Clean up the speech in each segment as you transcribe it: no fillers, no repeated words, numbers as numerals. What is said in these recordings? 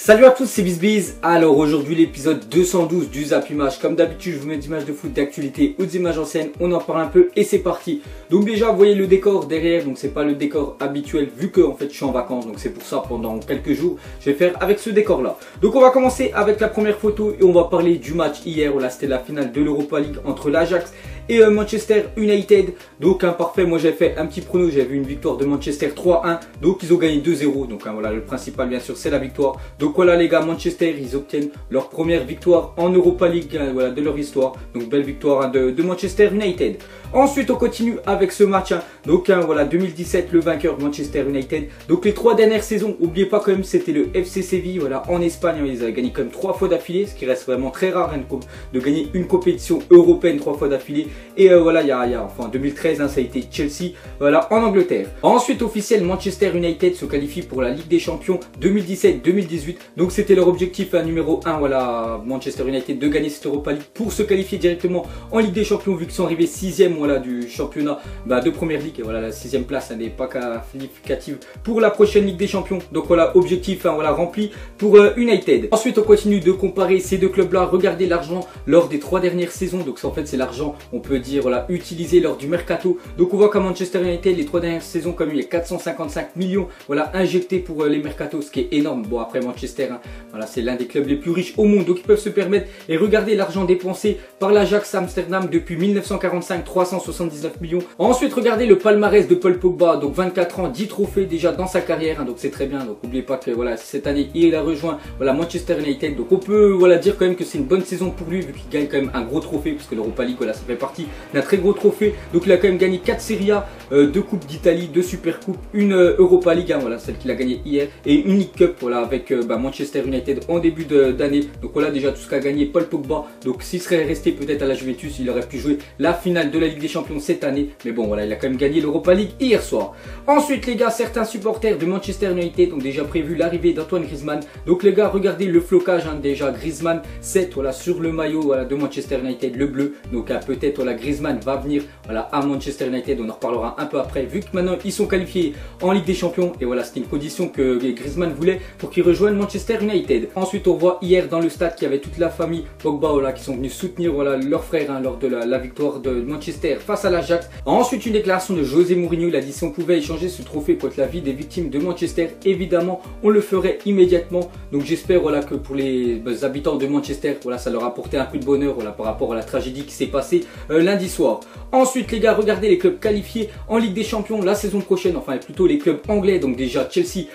Salut à tous, c'est BizBiz. Alors aujourd'hui l'épisode 212 du Zap Image. Comme d'habitude je vous mets des images de foot, d'actualité ou des images anciennes. On en parle un peu et c'est parti. Donc déjà vous voyez le décor derrière. Donc c'est pas le décor habituel vu que en fait je suis en vacances. Donc c'est pour ça pendant quelques jours je vais faire avec ce décor là. Donc on va commencer avec la première photo et on va parler du match hier. Voilà, c'était la finale de l'Europa League entre l'Ajax et Manchester United. Donc parfait, moi j'ai fait un petit prono, j'ai vu une victoire de Manchester 3-1. Donc ils ont gagné 2-0. Donc voilà, le principal bien sûr c'est la victoire. Donc voilà les gars, Manchester ils obtiennent leur première victoire en Europa League voilà, de leur histoire. Donc belle victoire de Manchester United. Ensuite on continue avec ce match. Donc voilà, 2017 le vainqueur Manchester United. Donc les 3 dernières saisons, n'oubliez pas quand même c'était le FC Séville. Voilà, en Espagne ils avaient gagné quand même 3 fois d'affilée. Ce qui reste vraiment très rare de gagner une compétition européenne 3 fois d'affilée. Et voilà, en 2013 ça a été Chelsea, voilà, en Angleterre. Ensuite officiel, Manchester United se qualifie pour la Ligue des Champions 2017-2018. Donc c'était leur objectif numéro 1, voilà, Manchester United, de gagner cette Europa League pour se qualifier directement en Ligue des Champions, vu qu'ils sont arrivés 6e voilà, du championnat de Première Ligue. Et voilà, la 6e place n'est pas qualificative pour la prochaine Ligue des Champions. Donc voilà, objectif voilà, rempli pour United. Ensuite on continue de comparer ces deux clubs là. Regardez l'argent lors des 3 dernières saisons. Donc en fait c'est l'argent, on peut dire, voilà, utilisé lors du mercato. Donc on voit qu'à Manchester United les 3 dernières saisons, comme il y a 455 millions voilà, injectés pour les mercatos, ce qui est énorme. Bon après Manchester, voilà, c'est l'un des clubs les plus riches au monde, donc ils peuvent se permettre. Et regardez l'argent dépensé par l'Ajax Amsterdam depuis 1945, 379 millions. Ensuite regardez le palmarès de Paul Pogba, donc 24 ans, 10 trophées déjà dans sa carrière, donc c'est très bien. Donc n'oubliez pas que voilà, cette année il a rejoint voilà, Manchester United, donc on peut voilà, dire quand même que c'est une bonne saison pour lui, vu qu'il gagne quand même un gros trophée, parce que l'Europa League voilà, ça fait partie d'un très gros trophée. Donc il a quand même gagné 4 Serie A, 2 Coupes d'Italie, 2 Super Coupes, une Europa League, voilà, celle qu'il a gagnée hier, et une League Cup voilà, avec Manchester United en début d'année. Donc voilà déjà tout ce qu'a gagné Paul Pogba. Donc s'il serait resté peut-être à la Juventus, il aurait pu jouer la finale de la Ligue des Champions cette année. Mais bon voilà, il a quand même gagné l'Europa League hier soir. Ensuite les gars, certains supporters de Manchester United ont déjà prévu l'arrivée d'Antoine Griezmann. Donc les gars, regardez le flocage déjà, Griezmann 7 voilà, sur le maillot voilà, de Manchester United, le bleu. Donc peut-être voilà, Griezmann va venir voilà, à Manchester United, on en reparlera un peu après, vu que maintenant ils sont qualifiés en Ligue des Champions. Et voilà, c'était une condition que Griezmann voulait pour qu'il rejoigne Manchester United. Ensuite on voit hier dans le stade qu'il y avait toute la famille Pogba voilà, qui sont venus soutenir voilà, leur frère lors de la victoire de Manchester face à l'Ajax. Ensuite une déclaration de José Mourinho, il a dit si on pouvait échanger ce trophée contre la vie des victimes de Manchester, évidemment on le ferait immédiatement. Donc j'espère voilà, que pour les habitants de Manchester, voilà, ça leur a apporté un peu de bonheur voilà, par rapport à la tragédie qui s'est passée lundi soir. Ensuite les gars, regardez les clubs qualifiés en Ligue des Champions la saison prochaine, enfin plutôt les clubs anglais. Donc déjà Chelsea,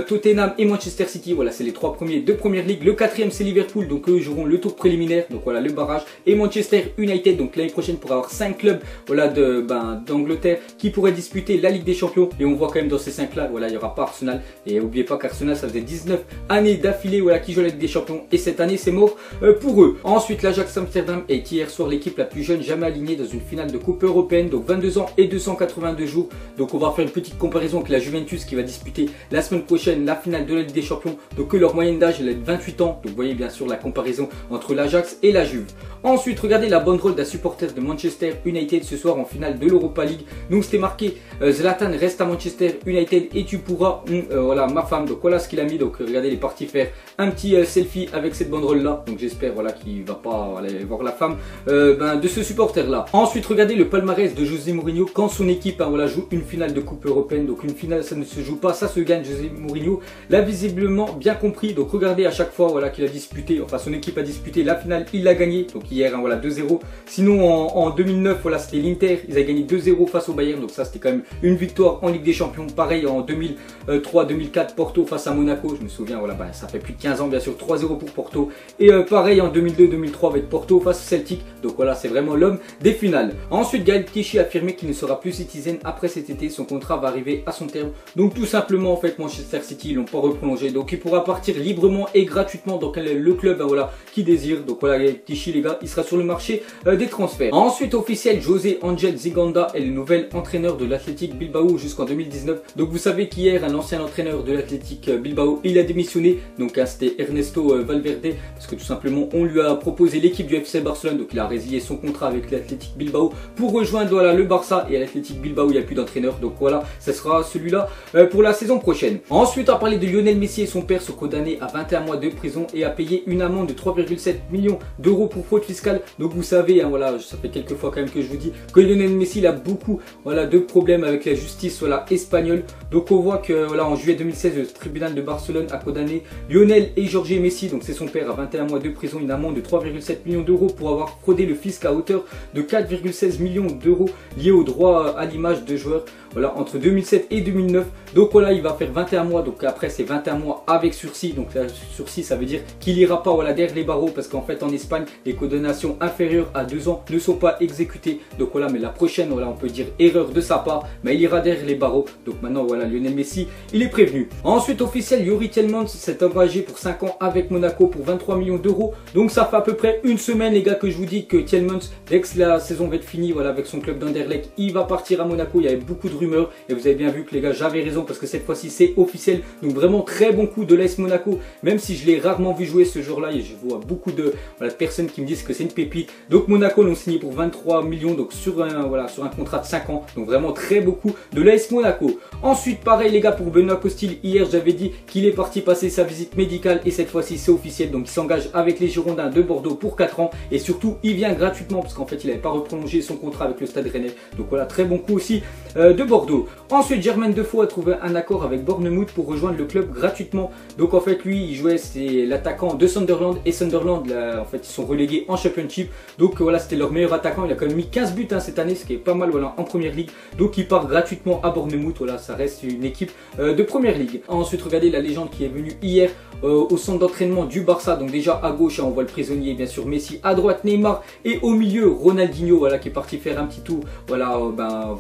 Tottenham et Manchester City, voilà, c'est les 3 premiers de Première Ligue. Le 4e c'est Liverpool, donc eux joueront le tour préliminaire, donc voilà le barrage. Et Manchester United, donc l'année prochaine pour avoir 5 clubs voilà, d'Angleterre qui pourraient disputer la Ligue des Champions. Et on voit quand même dans ces 5 là, voilà, il n'y aura pas Arsenal. Et n'oubliez pas qu'Arsenal ça faisait 19 années d'affilée voilà, qui joue la Ligue des Champions, et cette année c'est mort pour eux. Ensuite l'Ajax Amsterdam est hier soir l'équipe la plus jeune jamais alignée dans une finale de Coupe européenne, donc 22 ans et 282 jours. Donc on va faire une petite comparaison avec la Juventus qui va disputer la semaine prochaine la finale de la Ligue des Champions. Donc leur moyenne d'âge elle est de 28 ans. Donc vous voyez bien sûr la comparaison entre l'Ajax et la Juve. Ensuite regardez la banderole d'un supporter de Manchester United ce soir en finale de l'Europa League. Donc c'était marqué Zlatan reste à Manchester United et tu pourras voilà ma femme. Donc voilà ce qu'il a mis. Donc regardez, il est parti faire un petit selfie avec cette banderole là. Donc j'espère voilà qu'il va pas aller voir la femme de ce supporter là. Ensuite regardez le palmarès de José Mourinho quand son équipe voilà, joue une finale de Coupe européenne. Donc une finale ça ne se joue pas, ça se gagne. José Mourinho l'a visiblement bien compris. Donc regardez à chaque fois voilà, qu'il a disputé, enfin son équipe a disputé la finale, il l'a gagné. Donc hier voilà 2-0. Sinon en 2009 voilà, c'était l'Inter, ils avaient gagné 2-0 face au Bayern. Donc ça c'était quand même une victoire en Ligue des Champions. Pareil en 2003-2004 Porto face à Monaco, je me souviens voilà, ça fait plus de 15 ans bien sûr, 3-0 pour Porto. Et pareil en 2002-2003 avec Porto face au Celtic. Donc voilà, c'est vraiment l'homme des finales. Ensuite Gaël Clichy a affirmé qu'il ne sera plus Citizen après cet été, son contrat va arriver à son terme. Donc tout simplement en fait Manchester City ils l'ont pas reprolongé, donc il pourra partir librement et gratuitement dans le club voilà, qui désire. Donc voilà, Gaël Clichy les gars, il sera sur le marché des transferts. Ensuite officiel, José Angel Ziganda est le nouvel entraîneur de l'Athletic Bilbao jusqu'en 2019. Donc vous savez qu'hier un ancien entraîneur de l'Athletic Bilbao il a démissionné. Donc c'était Ernesto Valverde, parce que tout simplement on lui a proposé l'équipe du FC Barcelone. Donc il a résilié son contrat avec avec l'Athletic Bilbao pour rejoindre voilà, le Barça. Et à l'Athletic Bilbao, il n'y a plus d'entraîneur. Donc voilà, ce sera celui-là pour la saison prochaine. Ensuite, on va parler de Lionel Messi et son père sont condamnés à 21 mois de prison et à payer une amende de 3,7 millions d'euros pour fraude fiscale. Donc vous savez, hein, voilà, ça fait quelques fois quand même que je vous dis que Lionel Messi il a beaucoup voilà, de problèmes avec la justice voilà, espagnole. Donc on voit que voilà, en juillet 2016, le tribunal de Barcelone a condamné Lionel et Jorge Messi, donc c'est son père, à 21 mois de prison, une amende de 3,7 millions d'euros pour avoir fraudé le fisc à hauteur de 4,16 millions d'euros liés au droit à l'image de joueurs. Voilà, entre 2007 et 2009. Donc voilà, il va faire 21 mois. Donc après, c'est 21 mois avec sursis. Donc là, sursis, ça veut dire qu'il n'ira pas voilà, derrière les barreaux. Parce qu'en fait, en Espagne, les condamnations inférieures à 2 ans ne sont pas exécutées. Donc voilà, mais la prochaine, voilà, on peut dire erreur de sa part. Mais il ira derrière les barreaux. Donc maintenant, voilà, Lionel Messi, il est prévenu. Ensuite, officiel, Youri Tielemans s'est engagé pour 5 ans avec Monaco pour 23 millions d'euros. Donc ça fait à peu près une semaine, les gars, que je vous dis que Tielemans, dès que la saison va être finie, voilà, avec son club d'Anderlecht, il va partir à Monaco. Il y avait beaucoup de rumeurs et vous avez bien vu que les gars j'avais raison parce que cette fois-ci c'est officiel. Donc vraiment très bon coup de l'AS Monaco, même si je l'ai rarement vu jouer ce jour-là et je vois beaucoup de voilà, personnes qui me disent que c'est une pépite. Donc Monaco l'ont signé pour 23 millions donc sur un contrat de 5 ans. Donc vraiment très beau coup de l'AS Monaco. Ensuite pareil les gars pour Benoît Costil, hier j'avais dit qu'il est parti passer sa visite médicale et cette fois-ci c'est officiel. Donc il s'engage avec les Girondins de Bordeaux pour 4 ans et surtout il vient gratuitement parce qu'en fait il n'avait pas reprolongé son contrat avec le Stade Rennais. Donc voilà, très bon coup aussi de Bordeaux. Ensuite, Jermaine Defoe a trouvé un accord avec Bournemouth pour rejoindre le club gratuitement. Donc en fait, lui, il jouait, c'est l'attaquant de Sunderland et Sunderland, là, en fait, ils sont relégués en Championship. Donc voilà, c'était leur meilleur attaquant. Il a quand même mis 15 buts hein, cette année, ce qui est pas mal voilà, en Première Ligue. Donc il part gratuitement à Bournemouth. Voilà, ça reste une équipe de Première Ligue. Ensuite, regardez la légende qui est venue hier au centre d'entraînement du Barça. Donc déjà à gauche, hein, on voit le prisonnier, bien sûr Messi. À droite, Neymar. Et au milieu, Ronaldinho, voilà, qui est parti faire un petit tour, voilà,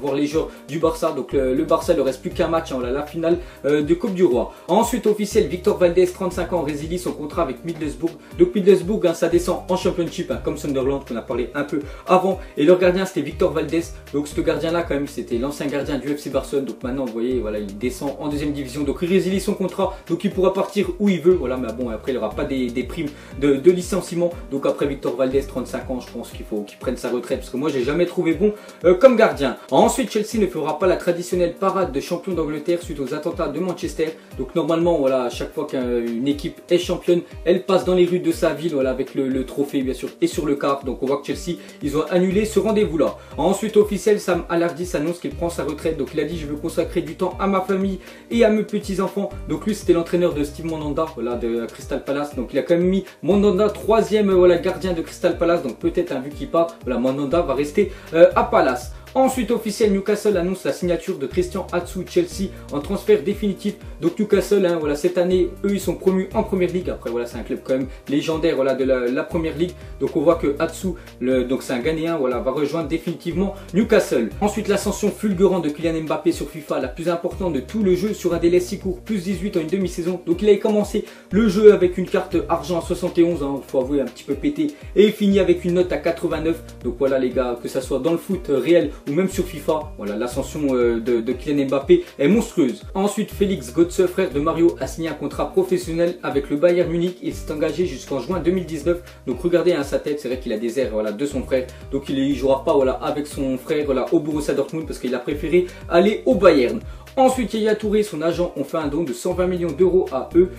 voir les joueurs du Barça. Donc le Barça, il ne reste plus qu'un match, hein, voilà, la finale de Coupe du Roi. Ensuite, officiel, Victor Valdés, 35 ans, résilie son contrat avec Middlesbrough. Donc Middlesbrough, hein, ça descend en Championship, hein, comme Sunderland qu'on a parlé un peu avant. Et leur gardien, c'était Victor Valdés. Donc ce gardien-là, quand même, c'était l'ancien gardien du FC Barcelone. Donc maintenant, vous voyez, voilà, il descend en deuxième division. Donc il résilie son contrat. Donc il pourra partir où il veut. Voilà, mais bon, après, il n'aura pas des primes de licenciement. Donc après, Victor Valdés, 35 ans, je pense qu'il faut qu'il prenne sa retraite. Parce que moi, j'ai jamais trouvé bon comme gardien. Ensuite, Chelsea ne fera pas la traditionnelle parade de champion d'Angleterre suite aux attentats de Manchester. Donc normalement, voilà, à chaque fois qu'une équipe est championne, elle passe dans les rues de sa ville, voilà, avec le trophée bien sûr et sur le car. Donc on voit que Chelsea, ils ont annulé ce rendez-vous-là. Ensuite, officiel, Sam Allardyce annonce qu'il prend sa retraite. Donc il a dit, je veux consacrer du temps à ma famille et à mes petits-enfants. Donc lui, c'était l'entraîneur de Steve Mandanda, voilà, de Crystal Palace. Donc il a quand même mis Mandanda troisième, voilà, gardien de Crystal Palace. Donc peut-être, vu qu'il part, voilà, Mandanda va rester à Palace. Ensuite, officiel, Newcastle annonce la signature de Christian Atsu Chelsea en transfert définitif. Donc Newcastle, hein, voilà, cette année, eux, ils sont promus en Première Ligue. Après, voilà, c'est un club quand même légendaire voilà, de la Première Ligue. Donc on voit que Atsu, donc c'est un Ghanéen, voilà, va rejoindre définitivement Newcastle. Ensuite, l'ascension fulgurante de Kylian Mbappé sur FIFA, la plus importante de tout le jeu sur un délai si court, plus 18 en une demi-saison. Donc il avait commencé le jeu avec une carte argent à 71, hein, faut avouer un petit peu pété, et il finit avec une note à 89. Donc voilà les gars, que ça soit dans le foot réel ou même sur FIFA, voilà, l'ascension de Kylian Mbappé est monstrueuse. Ensuite, Félix Götze, frère de Mario, a signé un contrat professionnel avec le Bayern Munich et s'est engagé jusqu'en juin 2019. Donc regardez hein, sa tête, c'est vrai qu'il a des airs voilà, de son frère. Donc il ne jouera pas voilà, avec son frère voilà, au Borussia Dortmund parce qu'il a préféré aller au Bayern. Ensuite, Yaya Touré et son agent ont fait un don de 120 millions d'euros à eux,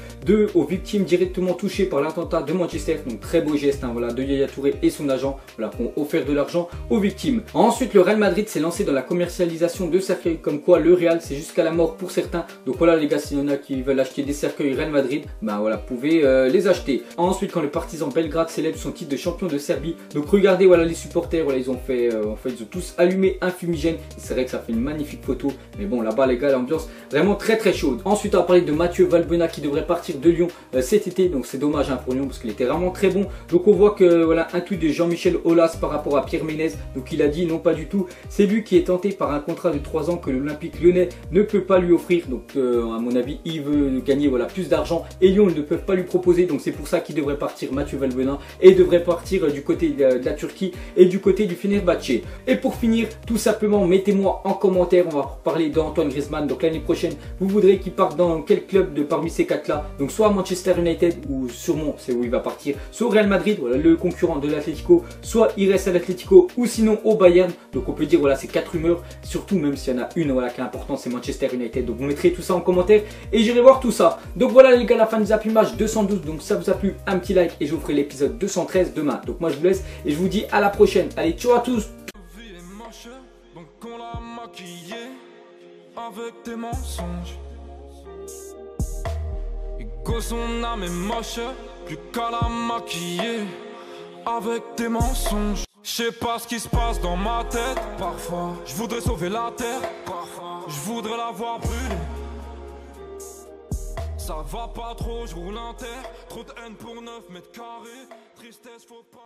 aux victimes directement touchées par l'attentat de Manchester. Donc très beau geste hein, voilà, de Yaya Touré et son agent voilà, qui ont offert de l'argent aux victimes. Ensuite, le Real Madrid s'est lancé dans la commercialisation de cercueils, comme quoi le Real c'est jusqu'à la mort pour certains. Donc voilà les gars, s'il y en a qui veulent acheter des cercueils Real Madrid, ben voilà, vous pouvez les acheter. Ensuite, quand le Partizan Belgrade célèbre son titre de champion de Serbie, donc regardez voilà les supporters, voilà, ils ont fait, en fait ils ont tous allumé un fumigène. C'est vrai que ça fait une magnifique photo, mais bon là-bas les gars, l'ambiance vraiment très très chaude. Ensuite, on va parler de Mathieu Valbuena qui devrait partir de Lyon cet été. Donc c'est dommage hein, pour Lyon parce qu'il était vraiment très bon. Donc on voit que voilà un tweet de Jean-Michel Aulas par rapport à Pierre Ménez. Donc il a dit non pas du tout. C'est lui qui est tenté par un contrat de 3 ans que l'Olympique Lyonnais ne peut pas lui offrir. Donc à mon avis, il veut gagner voilà plus d'argent et Lyon ne peuvent pas lui proposer. Donc c'est pour ça qu'il devrait partir Mathieu Valbuena et devrait partir du côté de la Turquie et du côté du Fenerbahçe. Et pour finir, tout simplement, mettez-moi en commentaire. On va parler d'Antoine Griezmann. Griezmann, donc l'année prochaine, vous voudrez qu'il parte dans quel club de parmi ces 4 là? Donc soit Manchester United, ou sûrement c'est où il va partir, soit au Real Madrid, voilà, le concurrent de l'Atlético, soit il reste à l'Atlético, ou sinon au Bayern. Donc on peut dire voilà, c'est 4 rumeurs, surtout même s'il y en a une voilà, qui est importante, c'est Manchester United. Donc vous mettrez tout ça en commentaire et j'irai voir tout ça. Donc voilà les gars, la fin du Zappy Match 212, donc ça vous a plu, un petit like et je vous ferai l'épisode 213 demain. Donc moi je vous laisse et je vous dis à la prochaine. Allez, ciao à tous. Donc on l'a maquillé avec tes mensonges. Et que son âme est moche, plus qu'à la maquiller avec tes mensonges. Je sais pas ce qui se passe dans ma tête. Parfois, je voudrais sauver la terre. Parfois, je voudrais la voir brûler. Ça va pas trop, je roule un terre. Trop de haine pour 9 mètres carrés. Tristesse, faut pas.